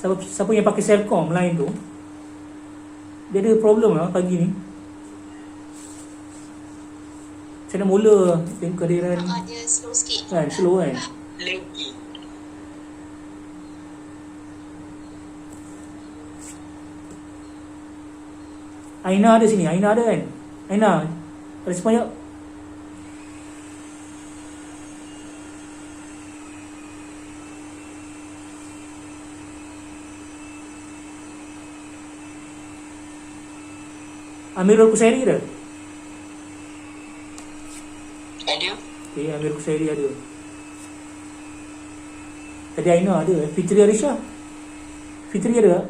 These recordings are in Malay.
Siapa yang pakai Celcom line tu, dia ada problem lah pagi ni. Saya nak mula tengok kehadiran Dia slow sikit kan, slow kan. lagi. Aina ada sini, Aina ada kan? Aina, respon jap. Amirul Kusairi ada? Ada. Okay, Amirul Kusairi ada. Tadi Aina ada. Fitri Arisha? Fitri ada tak?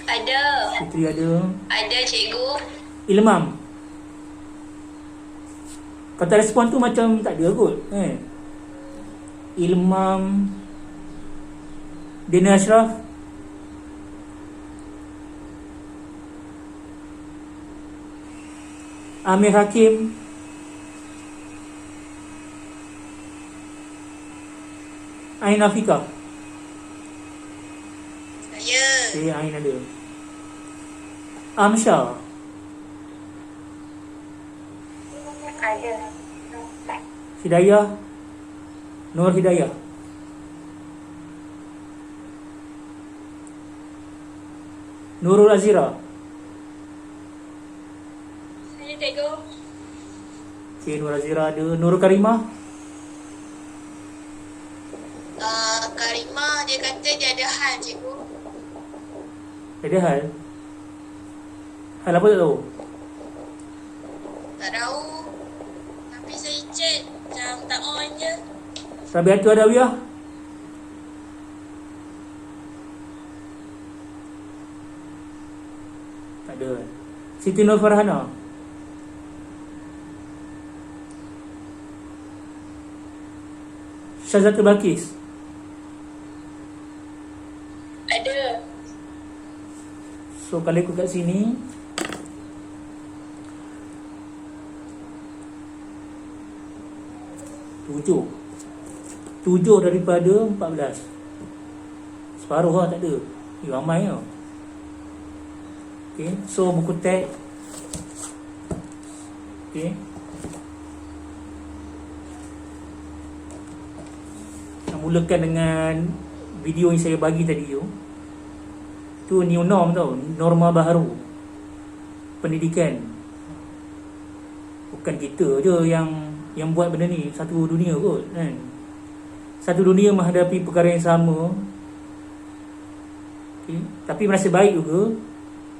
Ada. Fitri ada. Ada cikgu. Ilmam. Kata respon tu macam tak ada kot kan? Ilmam, Dina Ashraf, Amir Hakim, Ain Afika. Saya. Okay, Ain ada. Amsha. Ada. Hidayah, Nur Hidayah. Nurul Azira. Saya cikgu. Okay, Nur Azira ada. Nurul Karimah. Karimah dia kata dia ada hal cikgu. Ada hal. Hal apa tak tahu? Tak tahu. Tapi saya chat macam tak on je. Rabiatul Adawiyah. Tak ada. Siti Nur Farhana. Syazatul Balqis. Ada. So kalau ikut kat sini, tujuh daripada 14. Separuh lah tak ada. Ramai tau. Okay, so buku teks. Okay, nak mulakan dengan video yang saya bagi tadi tu. Tu new norm tau, norma baharu pendidikan. Bukan kita je yang buat benda ni, satu dunia kot kan. Satu dunia menghadapi perkara yang sama. Okay, tapi nasib baik juga,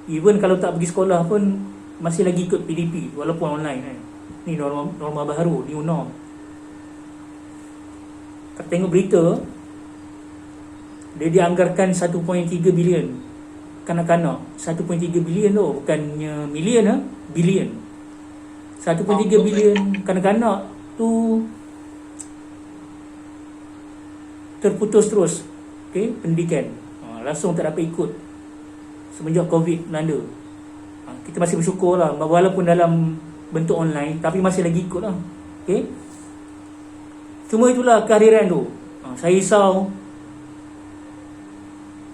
even kalau tak pergi sekolah pun masih lagi ikut PDP walaupun online kan. Ni norma baharu, new norm. Kalau tengok berita, dia dianggarkan 1.3 bilion kanak-kanak. 1.3 bilion tu, bukannya million lah, bilion. 1.3 bilion kanak-kanak tu terputus terus. Okay, pendidikan langsung tak dapat ikut semenjak COVID melanda. Kita masih bersyukur lah, walaupun dalam bentuk online, tapi masih lagi ikut lah. Okay, cuma itulah kehadiran tu. Saya risau.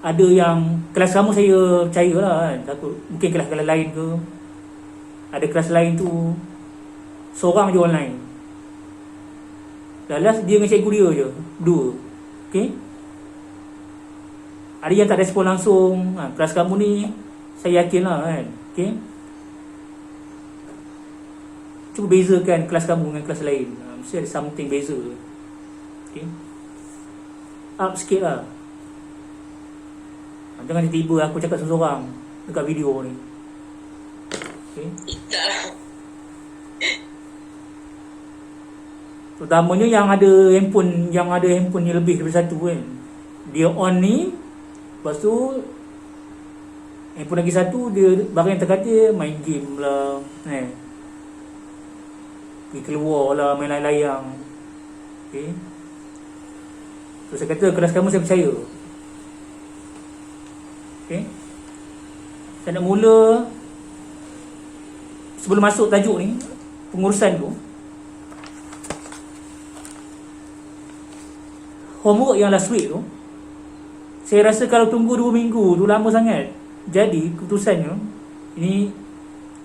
Ada yang kelas kamu saya percaya lah kan, takut mungkin kelas-kelas lain ke, ada kelas lain tu seorang je online, last dia dengan cikgu dia je, berdua. Okay, ada yang tak respon langsung. Kelas kamu ni saya yakin lah kan. Okay, cuba bezakan kelas kamu dengan kelas lain. Mesti ada something beza. Okay, up sikit lah. Jangan tiba-tiba aku cakap seorang dekat video ni. Okay, terutamanya yang ada handphone yang lebih daripada satu kan. Dia on ni, lepas tu handphone lagi satu, dia barang yang terkata main game lah pergi keluar lah, main layang-layang. Okay, so saya kata kelas kamu saya percaya. Okay, saya nak mula. Sebelum masuk tajuk ni, pengurusan tu, homework yang last week tu Saya rasa kalau tunggu 2 minggu tu lama sangat. Jadi keputusannya, ini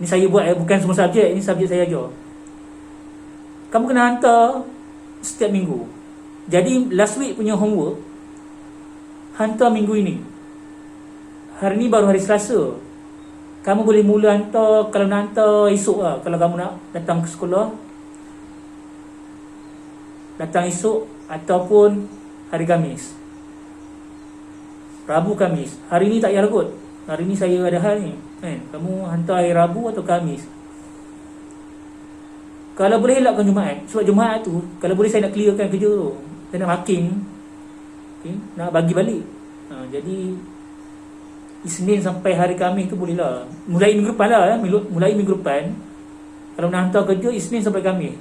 saya buat, bukan semua subjek, ini subjek saya ajar. Kamu kena hantar setiap minggu. Jadi last week punya homework hantar minggu ini. Hari ni baru hari Selasa. Kamu boleh mula hantar, kalau nak hantar esok lah. Kalau kamu nak datang ke sekolah, datang esok ataupun hari Khamis. Rabu, Khamis. Hari ni tak payah kot. Hari ni saya ada hal ni, kan? Kamu hantar hari Rabu atau Khamis. Kalau boleh elakkan Jumaat. Sebab Jumaat tu, kalau boleh saya nak clearkan kerja tu. Saya nak marking, okay? Nak bagi balik. Jadi Isnin sampai hari Khamis tu boleh lah. Mulai minggu depan lah, mulai minggu depan. Kalau nak hantar kerja, Isnin sampai Khamis,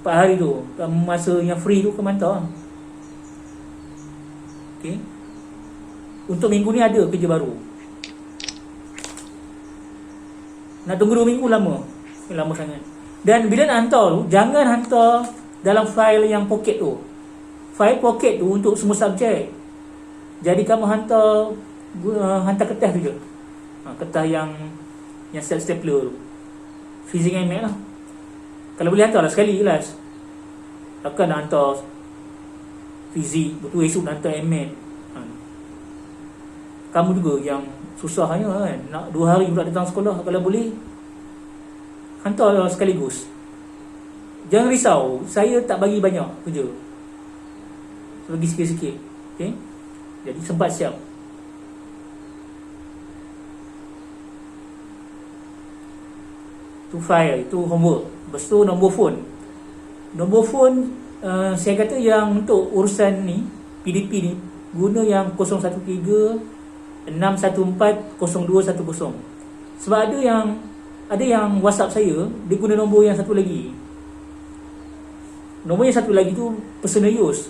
4 hari tu. Masa yang free tu kamu hantar. Okay. Untuk minggu ni ada kerja baru. Nak tunggu 2 minggu lama. Lama sangat. Dan bila nak hantar tu, jangan hantar dalam fail yang pocket tu. Fail pocket tu untuk semua subjek. Jadi kamu hantar kertas tu je. Kertas yang stapler tu. Fizik dengan MAT lah. Kalau boleh hantar lah sekali kelas. Takkan nak hantar fizik, betul esok nak hantar MAT. Kamu juga yang susahnya kan. Nak 2 hari pula datang sekolah. Kalau boleh, hantar sekaligus. Jangan risau, saya tak bagi banyak kerja. Bagi sikit-sikit. Okay? Jadi sempat siap. Itu file, itu homework. Lepas tu nombor phone. Nombor phone, saya kata yang untuk urusan ni, PDP ni, guna yang 013-614-0210. Sebab ada yang WhatsApp saya, dia guna nombor yang satu lagi. Nombor yang satu lagi tu personal use.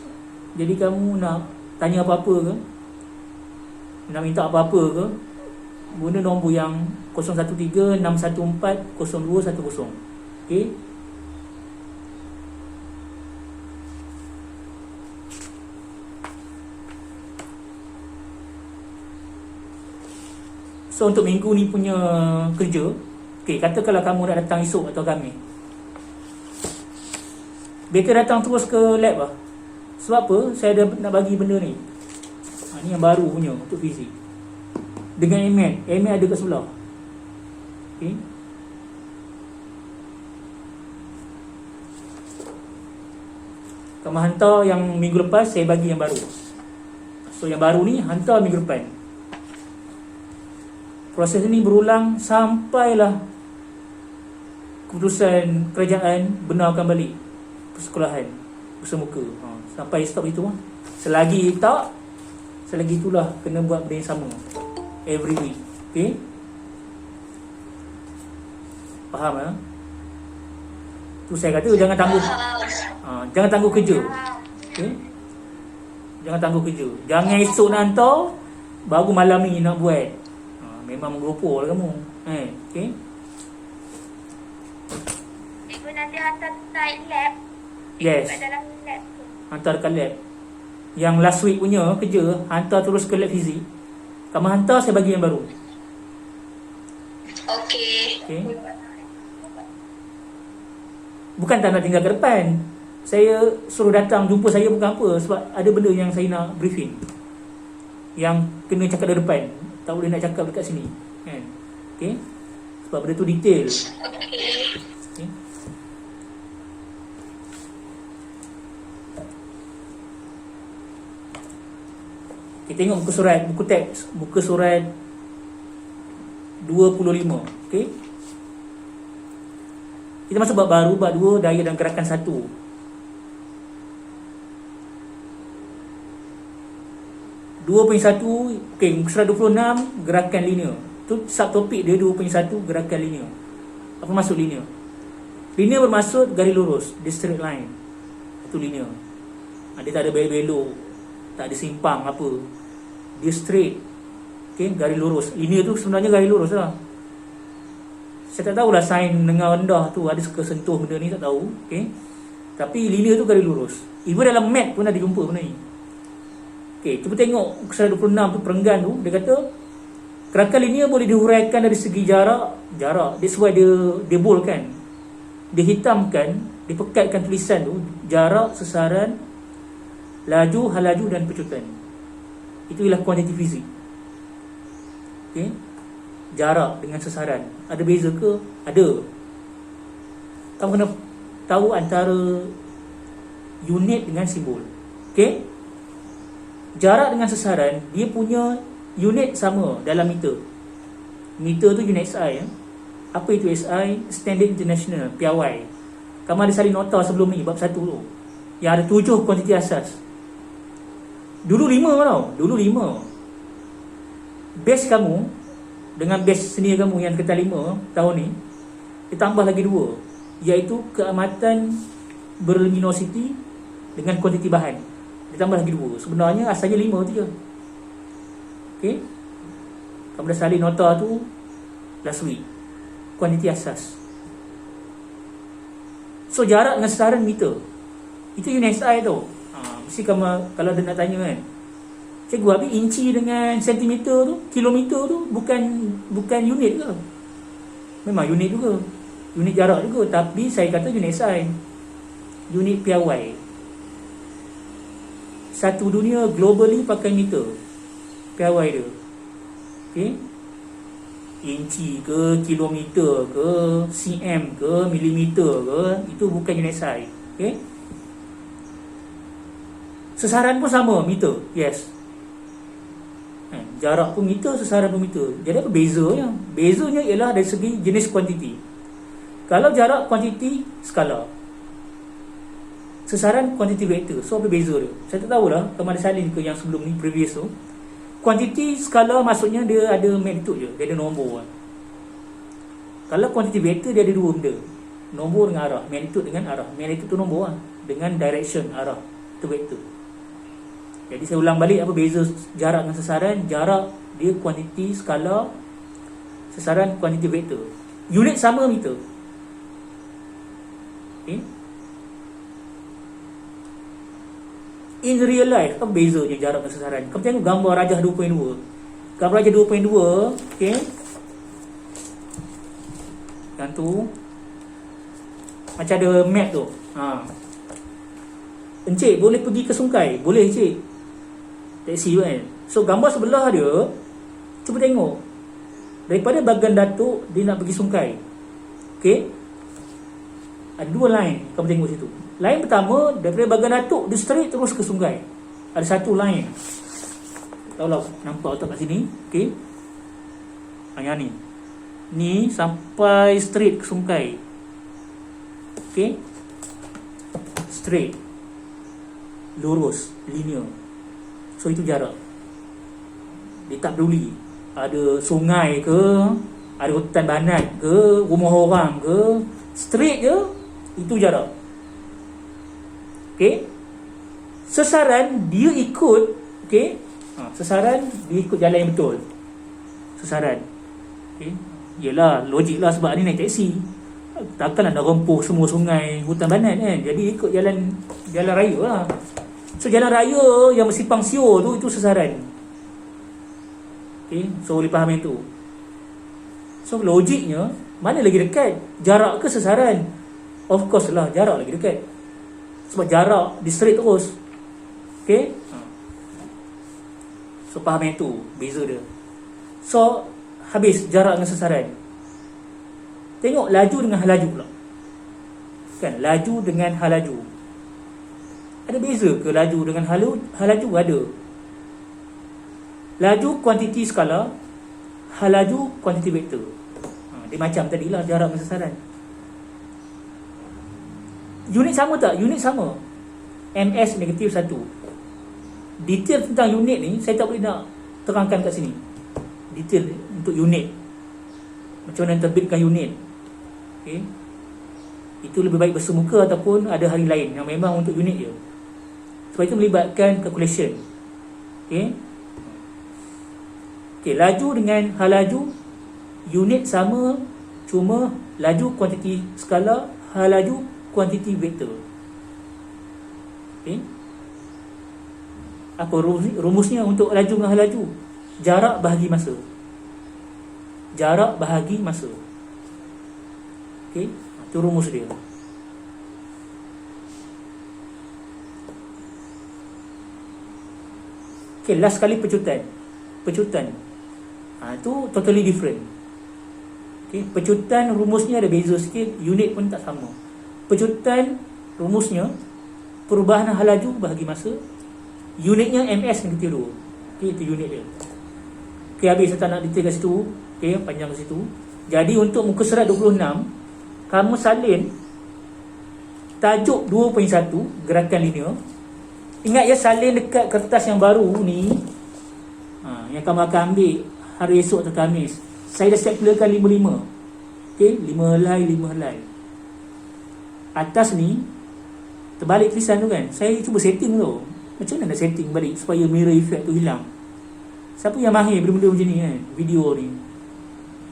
Jadi kamu nak tanya apa-apa ke, nak minta apa-apa ke, guna nombor yang 013-614-0210. Okay. So untuk minggu ni punya kerja, okay, katakanlah kamu nak datang esok atau Khamis, better datang terus ke lab lah. Sebab apa? Saya nak bagi benda ni. Ni yang baru punya untuk fizik. Dengan MAT. MAT ada kat sebelah. Okay. Kamu hantar yang minggu lepas, saya bagi yang baru. So yang baru ni hantar minggu depan. Proses ni berulang sampailah keputusan kerajaan benarkan balik persekolahan bersemuka. Sampai stop itu lah. Selagi itulah kena buat benda yang sama every week. Okay? Faham lah? Tu saya kata jangan tangguh. Jangan tangguh kerja. Okay? Jangan tangguh kerja. Jangan esok nak hantar, baru malam ni nak buat. Memang menggeropor lah kamu. Okay? Cikgu nanti hantar dekat lab. Yes. Dekat dalam lab tu. Hantar dekat lab. Yang last week punya kerja, hantar terus ke lab fizik. Kamu hantar, saya bagi yang baru. Okey. Okay? Bukan tak nak tinggal ke depan. Saya suruh datang jumpa saya bukan apa. Sebab ada benda yang saya nak briefing, yang kena cakap dari depan. Tak boleh nak cakap dekat sini, kan? Okay? Sebab benda tu detail. Okay? Kita tengok muka surat, buku teks, muka surat 25. Okay? Kita masuk bab baru, bab 2, daya dan gerakan 1. Okay, muka surat 26, gerakan linear. Tu subtopik dia 2.1, gerakan linear. Apa maksud linear? Linear bermaksud garis lurus, dia straight line. Itu linear. Dia tak ada belok-belok, tak ada simpang apa. Dia straight. Okay, garis lurus. Linear tu sebenarnya garis lurus lah. Saya tak tahulah sain menengah rendah tu ada kesentuh benda ni, tak tahu. Okay. Tapi linear tu garis lurus. Even dalam mat pun ada jumpa benda ni. Okey, cuba tengok kesalahan 26 tu, perenggan tu, dia kata gerakan linear boleh dihuraikan dari segi jarak. That's why dia bold kan. Dia hitamkan, dia pekatkan tulisan tu, jarak, sesaran, laju, hal laju dan pecutan. Itu ialah kuantiti fizik. Okey. Jarak dengan sesaran. Ada beza ke? Ada. Kamu kena tahu antara unit dengan simbol. Okey. Jarak dengan sesaran, dia punya unit sama dalam meter. Meter tu unit SI. Apa itu SI? Standard International, piawai. Kamu ada salin nota sebelum ni, bab 1 tu, yang ada 7 kuantiti asas. Dulu 5 tau. Dulu 5. Base kamu dengan base senior kamu yang kata 5 tahun ni, ditambah lagi 2, iaitu keamatan berluminosity dengan kuantiti bahan. Ditambah lagi 2. Sebenarnya asalnya 5 tu je. Okey. Kamu dah salin nota tu last week. Kuantiti asas. So jarak dengan sesaran meter. Itu unit SI tu. Mesti kamu kalau dia nak tanya kan, cikgu, habis inci dengan sentimeter tu, kilometer tu bukan unit ke? Memang unit juga. Unit jarak juga, tapi saya kata unit SI. Unit piawai. Satu dunia globally pakai meter. Piawai dia. Okey. Inci ke, kilometer ke, cm ke, milimeter ke, itu bukan unit SI. Okey. Sesaran pun sama, meter. Yes. Jarak pun meter, sesaran pun meter. Jadi apa bezanya? Bezanya ialah dari segi jenis kuantiti. Kalau jarak, kuantiti, skala. Sesaran, kuantiti vektor. So apa beza dia? Saya tak tahulah, kamu ada salin ke yang sebelum ni, previous tu. Kuantiti, skala maksudnya dia ada magnitude je, dia ada nombor. Kalau kuantiti vektor, dia ada 2 benda. Nombor dengan arah, magnitude dengan arah. Magnitude tu nombor dengan direction, arah. Itu vektor. Jadi saya ulang balik apa beza jarak dengan sesaran. Jarak dia kuantiti skala, sesaran kuantiti vektor. Unit sama meter. Okay. In real life, apa bezanya jarak dengan sesaran? Kamu tengok gambar rajah 2.2. Gambar rajah 2.2, okay. Yang tu macam ada map tu. Encik boleh pergi ke Sungai? Boleh encik. Taksi kan. So gambar sebelah dia, cuba tengok. Daripada Bagan Datuk dia nak pergi Sungai. Okey. Ada 2 line kamu tengok situ. Line pertama daripada Bagan Datuk dia straight terus ke Sungai. Ada satu line. Tahulah nampak tak kat sini? Okey. Yang ni. Ni sampai straight ke Sungai. Okey. Straight. Lurus, linear. So itu jarak. Dia tak peduli ada sungai ke, ada hutan banat ke, rumah orang ke, straight je, itu jarak. Okey. Sesaran dia ikut, okey. Sesaran dia ikut jalan yang betul. Sesaran. Okey. Yalah, logik lah sebab ni naik taksi. Takkanlah nak rempuh semua sungai, hutan banat kan. Jadi ikut jalan raya lah. So jalan raya yang bersipang siur tu, itu sesaran. Okay, so boleh faham yang tu. So logiknya, mana lagi dekat? Jarak ke sesaran? Of course lah, jarak lagi dekat. Sebab jarak di straight terus. Okay. So faham yang tu, beza dia. So habis jarak dengan sesaran. Tengok laju dengan hal laju pula. Kan, laju dengan hal laju. Ada beza ke laju dengan hal laju? Ada. Laju kuantiti skala, hal laju kuantiti vektor. Dia macam tadilah jarak dengan sesaran. Unit sama tak? Unit sama. MS negatif 1. Detail tentang unit ni saya tak boleh nak terangkan kat sini. Detail untuk unit. Macam mana terbitkan unit. Okay. Itu lebih baik bersemuka ataupun ada hari lain yang memang untuk unit je. Sebab itu melibatkan calculation. Okay. Okay, laju dengan hal laju, unit sama, cuma laju kuantiti skala, hal laju kuantiti vektor. Okay. Apa rumusnya untuk laju dengan laju? Jarak bahagi masa. Jarak bahagi masa. Okey, itu rumus dia. Okey, last kali pecutan. Pecutan. Itu totally different. Okey, pecutan rumusnya ada beza sikit, unit pun tak sama. Pecutan rumusnya perubahan hal laju bahagi masa. Unitnya ms yang ketiga dua. Okey, itu unit dia. Okey, habis saya tak nak detail kat situ. Okey, panjang kat situ. Jadi untuk muka surat 26, kamu salin tajuk 2.1 gerakan linear. Ingat ya, salin dekat kertas yang baru ni, yang kamu akan ambil hari esok atau Khamis. Saya dah staplerkan 5-5. Okey, 5 helai, 5 helai. Atas ni terbalik tulisan tu kan. Saya cuba setting tu. Macam mana nak setting balik supaya mirror effect tu hilang? Siapa yang mahir benda-benda macam ni kan? Video ni.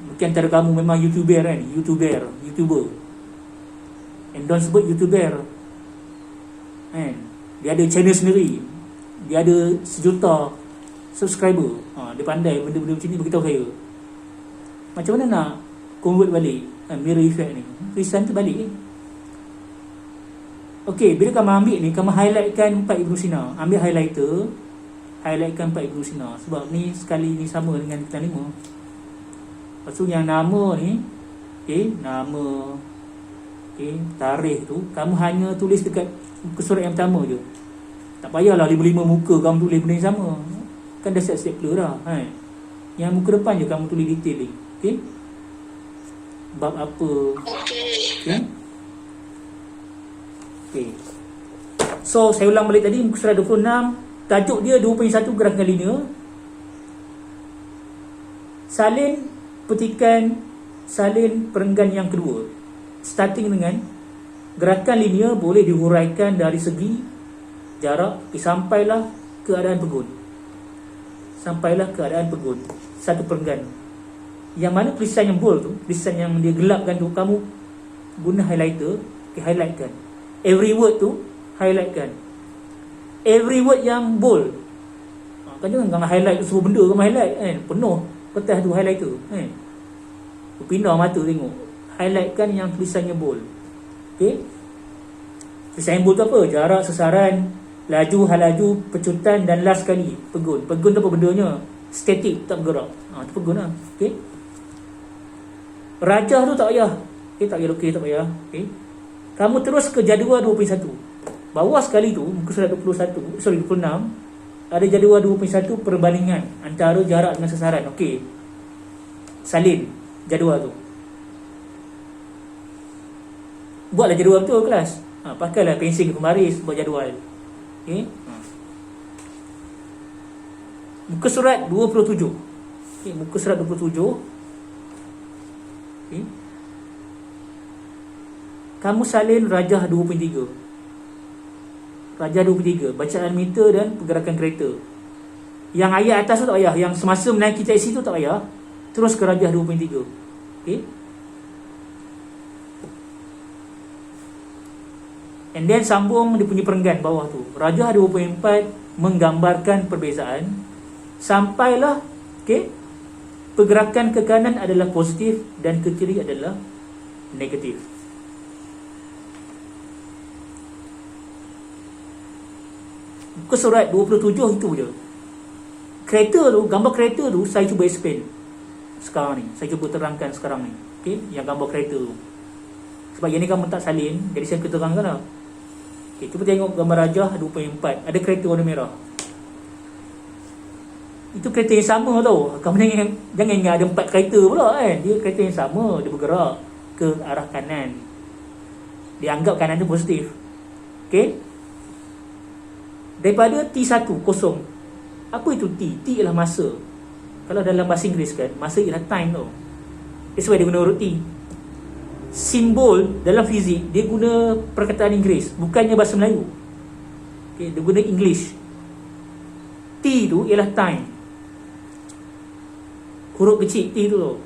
Mungkin antara kamu memang YouTuber kan? YouTuber. And don't sebut YouTuber kan? Dia ada channel sendiri. Dia ada 1 juta subscriber. Dia pandai benda-benda macam ni, beritahu saya. Macam mana nak convert balik mirror effect ni? Tulisan tu balik. Okey, bila kamu ambil ni, kamu highlightkan 4 Ibn Sina. Ambil highlighter, highlightkan 4 Ibn Sina. Sebab ni sekali ni sama dengan kita 5. Lepas tu yang nama ni, nama, tarikh tu, kamu hanya tulis dekat muka surat yang pertama je. Tak payahlah 5-5 muka kamu tulis benda yang sama. Kan dah set stapler dah kan? Yang muka depan je kamu tulis detail ni. Okey, bab apa? Okey. Okay. So saya ulang balik tadi, muka surat 26, tajuk dia 2.1 gerakan linear. Salin petikan, salin perenggan yang kedua. Starting dengan gerakan linear boleh dihuraikan dari segi jarak. Sampailah keadaan pegun. Sampailah keadaan pegun. Satu perenggan. Yang mana tulisan yang bold tu, tulisan yang dia gelapkan tu, kamu guna highlighter, highlightkan. Every word tu highlightkan. Every word yang bold. Kan jangan highlight tu semua benda kamu highlight kan. Penuh kertas tu highlighter kan. Pindah mata tengok. Highlightkan yang tulisannya bold. Okey. Tulisan yang bold tu apa? Jarak, sasaran, laju, hal laju, pecutan dan last kali pegun. Pegun tu apa bendanya? Static, tak bergerak. Tu pegun lah. Okey. Rajah tu tak payah. Okey, tak payah okey, tak payah. Okey. Kamu terus ke jadual 2.1. Bawah sekali tu, muka surat 26, ada jadual 2.1 perbandingan antara jarak dengan sasaran. Okey. Salin jadual tu. Buatlah jadual tu kelas. Pakailah pensel pembaris buat jadual. Okey. Muka surat 27. Okey, muka surat 27. Okey. Kamu salin rajah 2.3. Rajah 2.3, bacaan meter dan pergerakan kereta. Yang ayat atas tu tak payah. Yang semasa menaiki taksi tu tak payah. Terus ke rajah 2.3. Okay. And then sambung dia punya perenggan bawah tu. Rajah 2.4 menggambarkan perbezaan. Sampailah, okay, pergerakan ke kanan adalah positif dan ke kiri adalah negatif. Muka surat 27 itu je. Kereta tu, gambar kereta tu saya cuba explain sekarang ni. Saya cuba terangkan sekarang ni. Okey, yang gambar kereta tu. Sebab yang ni kamu tak salin, jadi saya terangkan lah. Okey, cuba tengok gambar rajah 2.4. Ada kereta warna merah. Itu kereta yang sama tau. Kamu jangan ingat ada 4 kereta pula kan. Dia kereta yang sama, dia bergerak ke arah kanan. Dia anggap kanan tu positif. Okey. Daripada T1 kosong. Apa itu T? T ialah masa. Kalau dalam bahasa Inggeris kan, masa ialah time tau. That's why dia guna huruf T. Simbol dalam fizik dia guna perkataan Inggeris, bukannya bahasa Melayu. Okay, dia guna English. T tu ialah time. Huruf kecil T tu tau.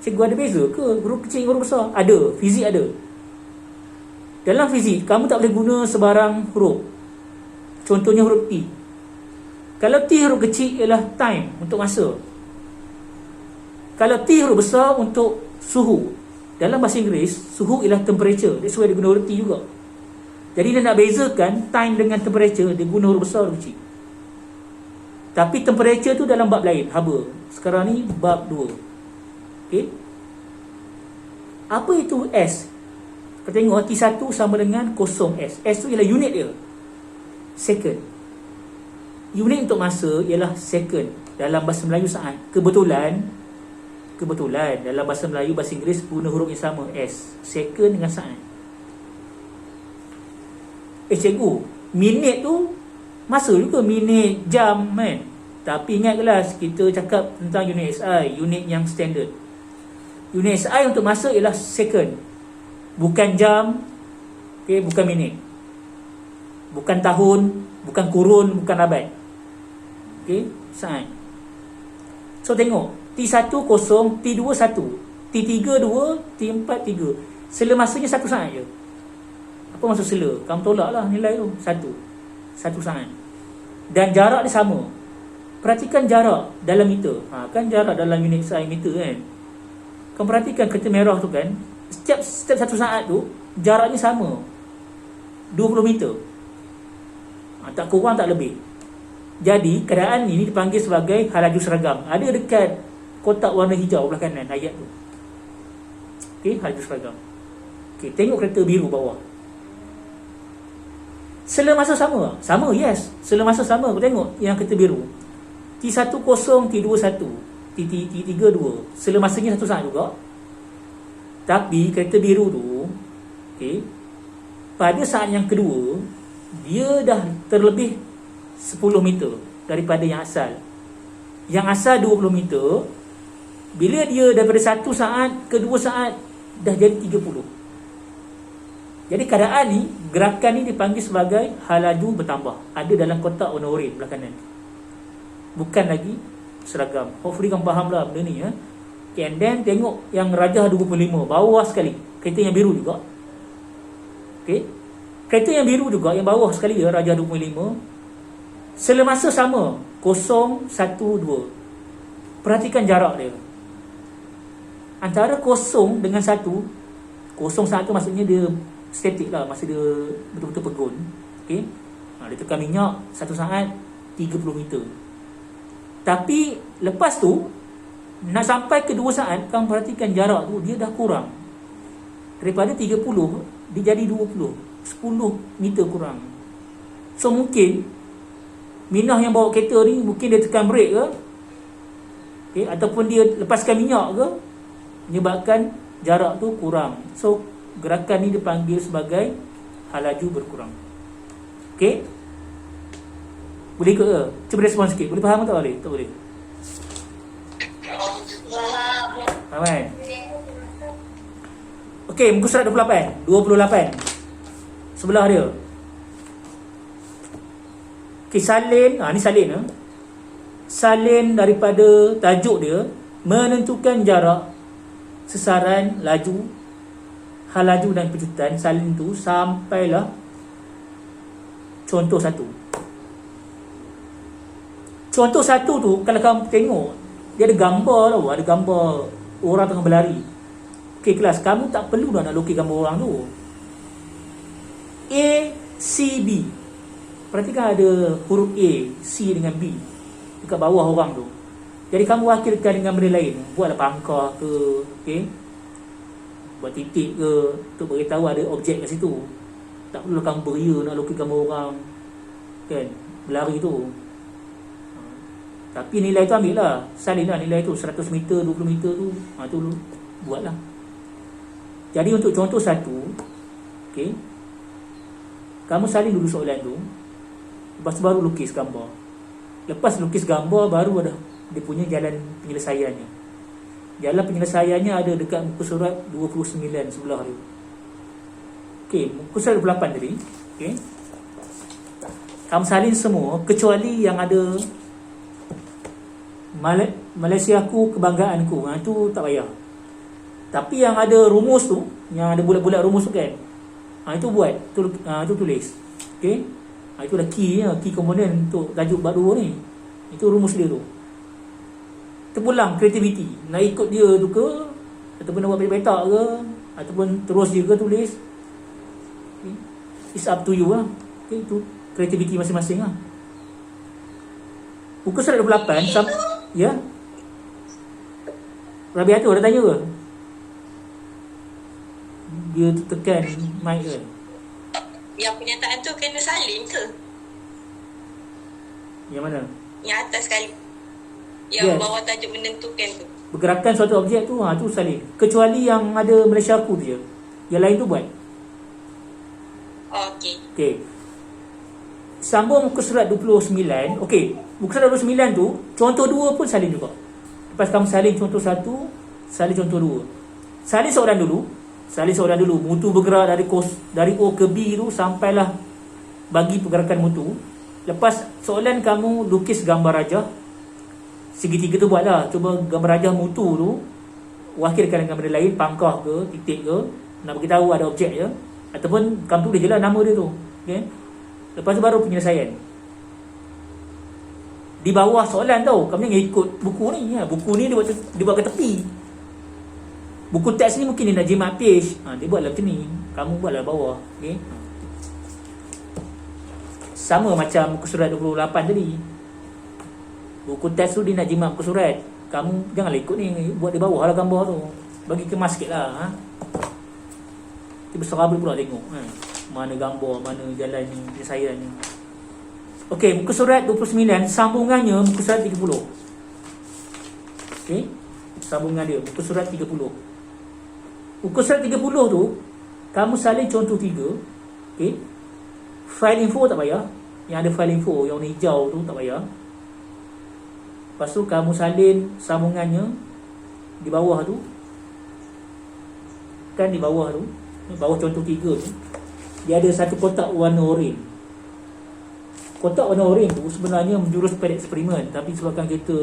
Cikgu ada beza ke huruf kecil huruf besar? Ada, fizik ada. Dalam fizik kamu tak boleh guna sebarang huruf. Contohnya huruf T. Kalau T huruf kecil ialah time, untuk masa. Kalau T huruf besar untuk suhu. Dalam bahasa Inggeris, suhu ialah temperature. That's why dia guna huruf T juga. Jadi dia nak bezakan time dengan temperature, dia guna huruf besar huruf kecil. Tapi temperature tu dalam bab lain, haba. Sekarang ni bab 2. Okey. Apa itu S? Kita tengok T1 sama dengan 0S. S tu ialah unit dia. Second. Unit untuk masa ialah second. Dalam bahasa Melayu saat. Kebetulan dalam bahasa Melayu, bahasa Inggeris guna huruf yang sama, S. Second dengan saat. Cikgu, minit tu masa juga, minit, jam kan. Tapi ingat kelas, kita cakap tentang unit SI, unit yang standard. Unit SI untuk masa ialah second. Bukan jam, okay, bukan minit. Bukan tahun, bukan kurun, bukan abad. Okay, saat. So tengok, T1 kosong, T2 1, T3 2, T4 3. Sela masanya 1 saat je. Apa maksud sela? Kamu tolak lah nilai tu. 1 saat. Dan jarak dia sama. Perhatikan jarak dalam meter. Kan jarak dalam unit SI meter kan. Kamu perhatikan kereta merah tu kan, Setiap 1 saat tu jaraknya sama, 20 meter. Tak kurang tak lebih. Jadi keadaan ini dipanggil sebagai hal laju seragam. Ada dekat kotak warna hijau belah kanan ayat tu. Okey, hal laju seragam. Okey, tengok kereta biru bawah. Sela masa sama? Sama, yes. Sela masa sama. Kau tengok yang kereta biru. T10, T21, T32. Sela masanya 1 saat juga. Tapi kereta biru tu, okay, pada saat yang kedua, dia dah terlebih 10 meter daripada yang asal. Yang asal 20 meter. Bila dia daripada 1 saat ke 2 saat, dah jadi 30. Jadi keadaan ni, gerakan ni dipanggil sebagai hal laju bertambah. Ada dalam kotak warna oranye belah kanan. Bukan lagi seragam. Hopefully kamu faham lah benda ni ya. Okay, and then tengok yang Rajah 25, bawah sekali. Kereta yang biru juga. Okay. Kereta yang biru juga, yang bawah sekali ya, Rajah 25. Sela masa sama, 0, 1, 2. Perhatikan jarak dia. Antara 0 dengan 1, 0 saat tu maksudnya dia statik lah, masa dia betul-betul pegun. Okay. Dia tekan minyak 1 saat 30 meter. Tapi lepas tu nak sampai ke 2 saat, kamu perhatikan jarak tu, dia dah kurang. Daripada 30 dia jadi 20, 10 meter kurang. So mungkin Minah yang bawa kereta ni, mungkin dia tekan brake ke, okay, ataupun dia lepaskan minyak ke, menyebabkan jarak tu kurang. So gerakan ni dipanggil sebagai hal laju berkurang. Okay, boleh ke? Cuba respon sikit. Boleh faham tak boleh? Tak boleh. Faham kan? Okey, muka surat 28. Sebelah dia. Okey, salin. Ni salin. Salin daripada tajuk dia, menentukan jarak, sesaran, laju, hal laju dan pecutan. Salin tu sampailah contoh 1. Contoh 1 tu, kalau kamu tengok, dia ada gambar tau. Ada gambar orang tengah berlari. Okey kelas, kamu tak perlu dah nak lukis gambar orang tu. A, C, B. Perhatikan ada huruf A, C dengan B dekat bawah orang tu. Jadi kamu wakilkan dengan benda lain. Buatlah pangkah ke, okay, buat titik ke, untuk beritahu ada objek kat situ. Tak perlu kamu beria nak lukis gambar orang kan, berlari tu. Tapi nilai tu ambil lah, salin lah nilai tu 100 meter, 20 meter tu, tu buatlah. Jadi untuk contoh 1, okay, kamu salin dulu soalan tu, lepas tu baru lukis gambar. Lepas lukis gambar, baru ada dia punya jalan penyelesaiannya. Jalan penyelesaiannya ada dekat muka surat 29 sebelah dia. Okay, muka surat 28 tadi. Okay, kamu salin semua kecuali yang ada Malaysiaku, kebanggaanku. Itu tak payah. Tapi yang ada rumus tu, yang ada bulat-bulat rumus tu kan, itu buat, itu tulis. Okay, Itulah key komponen untuk tajuk baru ni. Itu rumus dia tu. Terpulang kreativiti, nak ikut dia tu ke, ataupun nak buat petak ke, ataupun terus je ke tulis. Okay. It's up to you lah. Okay, itu kreativiti masing-masing lah. Muka surat 28 ya. Rabiatul ada tanya ke? Dia tekan mic ke? Yang penyataan tu kena salin ke? Yang mana? Yang atas sekali. Yang Yes. bawah tajuk menentukan tu. Pergerakan suatu objek tu, tu salin. Kecuali yang ada Malaysia aku tu je. Yang lain tu buat. Oh, okey. Okey. Sambung muka surat 29. Okey, muka surat 29 tu, contoh 2 pun salin juga. Lepas kamu salin contoh 1, salin contoh 2. Salin soalan dulu. Mutu bergerak dari O ke B tu sampailah bagi pergerakan mutu. Lepas soalan kamu lukis gambar rajah. Segitiga tu buatlah. Cuba gambar rajah mutu tu wakilkan dengan benda lain, pangkah ke, titik ke, nak bagi tahu ada objek je. Ataupun kamu tulis je lah nama dia tu. Okey. Lepas tu baru penyelesaian. Di bawah soalan tau, kamu jangan ikut buku ni. Buku ni dia buat ke tepi. Buku teks ni mungkin dia nak jimat page. Dia buatlah macam ni. Kamu buatlah bawah. Okay. Sama macam muka surat 28 tadi. Buku teks tu dia nak jimat muka surat. Kamu janganlah ikut ni. Buat di bawah lah gambar tu. Bagi kemas sikit lah. Dia berserabut pula tengok. Mana gambar, mana jalan ni, penyelesaian ni. Okey, muka surat 29, sambungannya muka surat 30. Okey, sambungan dia, muka surat 30. Muka surat 30 tu, kamu salin contoh 3. Okey, file info tak payah. Yang ada file info, yang warna hijau tu tak payah. Lepas tu kamu salin sambungannya di bawah tu. Kan di bawah tu, bawah contoh 3 tu, dia ada satu kotak warna oranye. Kotak warna oranye tu sebenarnya menjurus pada eksperimen, tapi sebabkan kita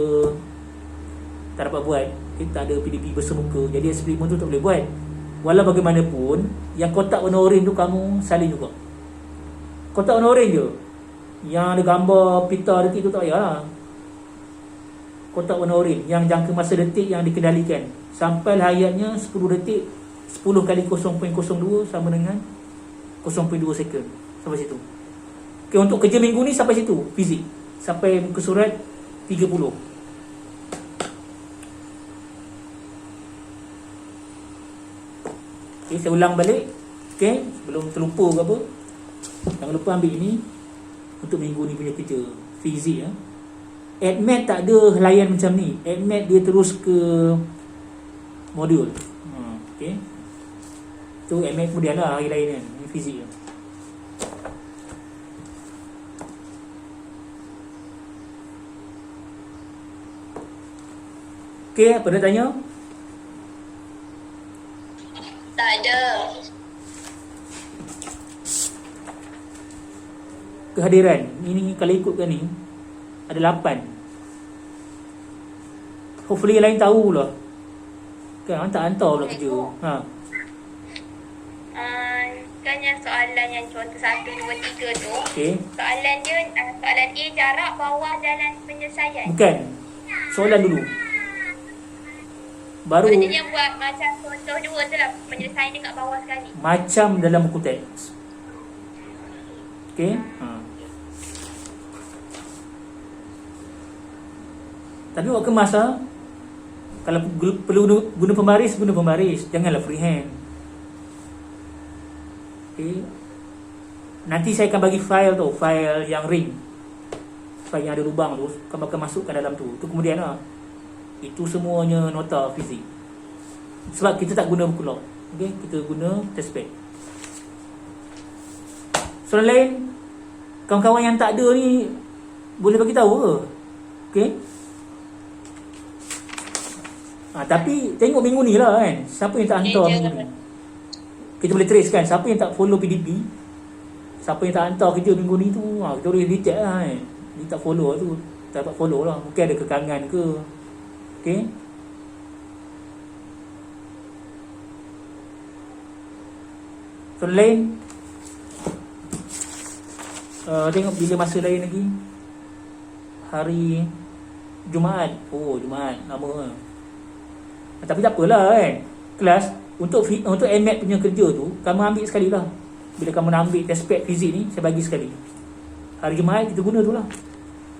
tak dapat buat, kita tak ada PDP bersemuka, jadi eksperimen tu tak boleh buat. Walau bagaimanapun, yang kotak warna oranye tu kamu salin juga. Kotak warna oranye je, yang ada gambar pita detik tu tak payah lah. Kotak warna oranye yang jangka masa detik yang dikendalikan, sampai hayatnya 10 detik, 10 kali 0.02 sama dengan 0.2 second. Sampai situ. Okay, untuk kerja minggu ni sampai situ, fizik. Sampai muka surat 30. Okay, saya ulang balik. Okay, sebelum terlupa ke apa, jangan lupa ambil ini untuk minggu ni punya kerja fizik. AdMed tak ada layan macam ni. AdMed dia terus ke modul. Okay, tu AdMed kemudian lah hari lain kan. Ini fizik lah. Okey, apa nak tanya? Tak ada. Kehadiran. Ini kalau ikutkan ni ada 8. Hopefully yang lain tahulah. Kan tak hantar pula kerja. Kan yang soalan yang contoh 1, 2, 3 tu. Okey. Soalan dia, soalan A, jarak bawah jalan penyelesaian. Bukan. Soalan dulu. Baru Maksudnya buat macam contoh 2 tu lah, penyelesaian dia kat bawah sekali. macam dalam buku teks. Okey. Tapi buat kemas lah. Kalau perlu guna pembaris, guna pembaris. Janganlah freehand. Okey. Nanti saya akan bagi file tu, file yang ring. File yang ada lubang tu, kamu akan masukkan dalam tu. Tu kemudian lah. Itu semuanya nota fizik. Sebab kita tak guna buku log. Okey, kita guna testpad. Soalan lain, kawan-kawan yang tak ada ni boleh bagi tahu ke? Okey. Tapi tengok minggu ni lah kan. Siapa yang tak hantar minggu ni? Kita boleh trace kan siapa yang tak follow PDP, siapa yang tak hantar kerja minggu ni tu. Kita boleh detect lah kan. Dia tak follow tu, tak dapat follow lah. Mungkin ada kekangan ke. Okey. Soalan lain? Tengok bila masa lain lagi. Hari Jumaat. Oh, Jumaat. Lama lah. Tapi tak apalah kan. Kelas untuk MAT punya kerja tu kamu ambil sekali lah. Bila kamu nak ambil test pack fizik ni, saya bagi sekali. Hari Jumaat kita guna tu lah.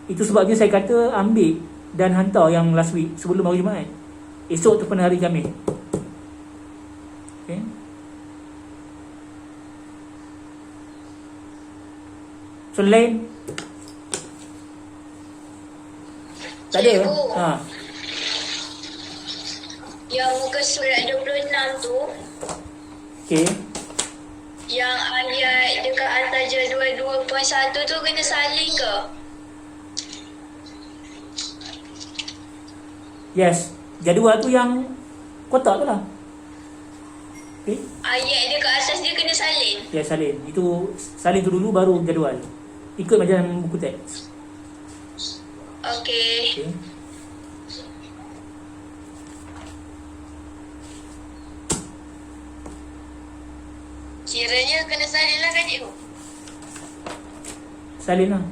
Itu sebabnya saya kata ambil dan hantar yang last week sebelum hari Jumaat. Esok tu pun hari Khamis. Okay. So lain tak ada. Cikgu, Ha. yang muka surat 26 tu, Okay. yang ayat dekat atas jadual 2.1 tu kena salin ke? Yes. Jadual tu yang kotak tu lah. Okay. Ayat dekat atas dia kena salin. Ya, salin. Itu salin tu dulu baru jadual. Ikut macam buku teks. Okey. Okay. Kiranya kena salin lah kan cikgu? Salin lah.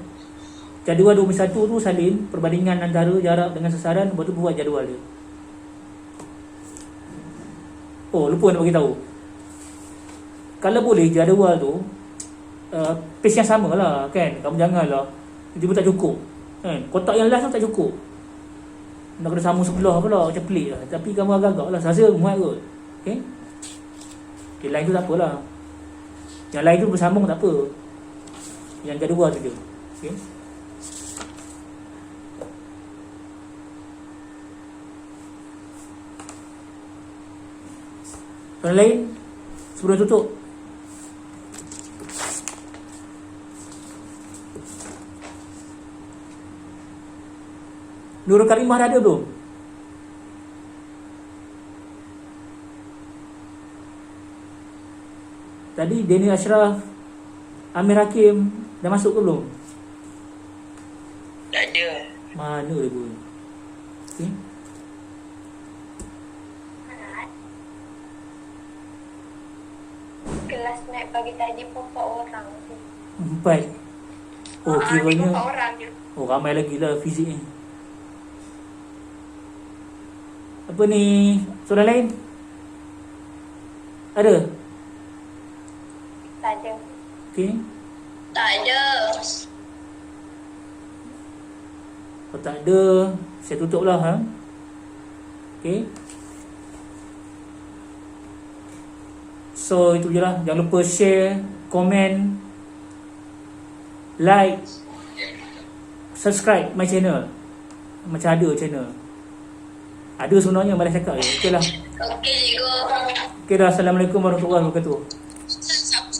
Jadual 21 tu salin perbandingan antara jarak dengan sasaran, lepas tu buat jadual dia. Oh, lupa nak bagi tahu. Kalau boleh jadual tu pace yang sama lah kan. Kamu janganlah tiba tak cukup kan. Kotak yang last tu tak cukup, nak kena sama sebelah pula, macam pelik lah. Tapi kamu agak-agak lah, rasa muat kot. Okay. Okay, lain tu tak apalah. Yang lain tu bersambung tak apa. Yang jadual tu je. Okay. Soalan lain sebelum tutup? Nurul Karimah dah ada belum? Tadi Daniel Ashraf, Amir Hakim dah masuk ke belum? Tak ada. Mana dia pun? Okay. Kelas naik pagi tadi pun 4 orang. 4. Oh, kiranya 4 orang je. oh, ramai lagi lah fizik ni. Apa ni? Soalan lain? Ada? Tak ada. Okay. Tak ada. Kalau tak ada, saya tutup lah. Ha? Okay. So, itu je lah. Jangan lupa share, komen, like, subscribe my channel. Macam ada channel. Ada sebenarnya, malas cakap je. Okay lah. Okey cikgu. Okay dah. Assalamualaikum warahmatullahi wabarakatuh.